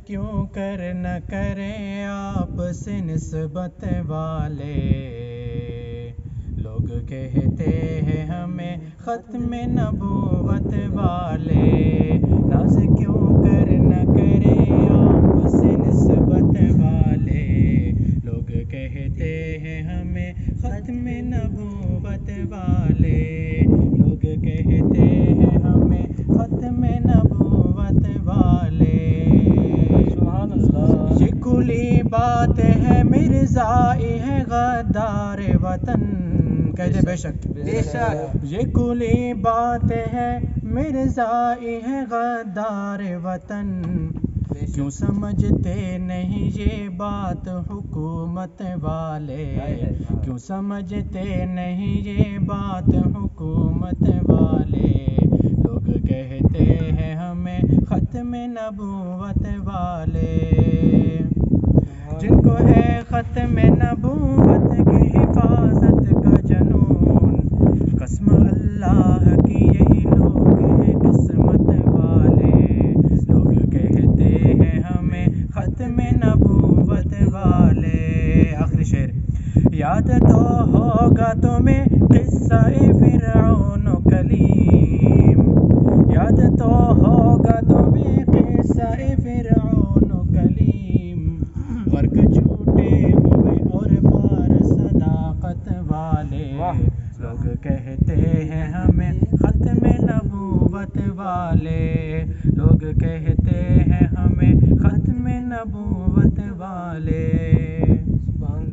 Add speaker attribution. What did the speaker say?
Speaker 1: کیوں کر نہ کریں آپ سے نسبت والے، لوگ کہتے ہیں ہمیں ختم نبوت والے، ناز کیوں کر نہ کریں آپ سے نسبت والے، لوگ کہتے ہیں ہمیں ختم نبوت والے، لوگ کہتے ہیں ہمیں ختم نبوت والے۔
Speaker 2: سبحان اللہ۔
Speaker 1: یہ کھلی بات ہے مرزائی ہے غدار وطن، کہتے بے شک
Speaker 2: بے شک۔
Speaker 1: یہ کھلی بات ہے مرزائی ہے غدار وطن، کیوں سمجھتے نہیں یہ بات حکومت والے، کیوں سمجھتے نہیں یہ بات حکومت والے، لوگ کہتے ہیں ہمیں ختم نبوت والے، جن کو ہے ختم نبوت کی حفاظت کا جنون، قسم اللہ کی یہی لوگ ہیں قسمت والے، لوگ کہتے ہیں ہمیں ختم نبوت والے۔ آخری شعر، یاد تو ہوگا تمہیں قصہ فرعون و کلیم، یاد تو ہوگا تمہیں قصہ فرعون و کلیم، غرق جھوٹے ہوئے اور پار صداقت والے، لوگ کہتے ہیں ہمیں ختم نبوت والے، لوگ کہتے ہیں ہمیں ختم نبوت والے۔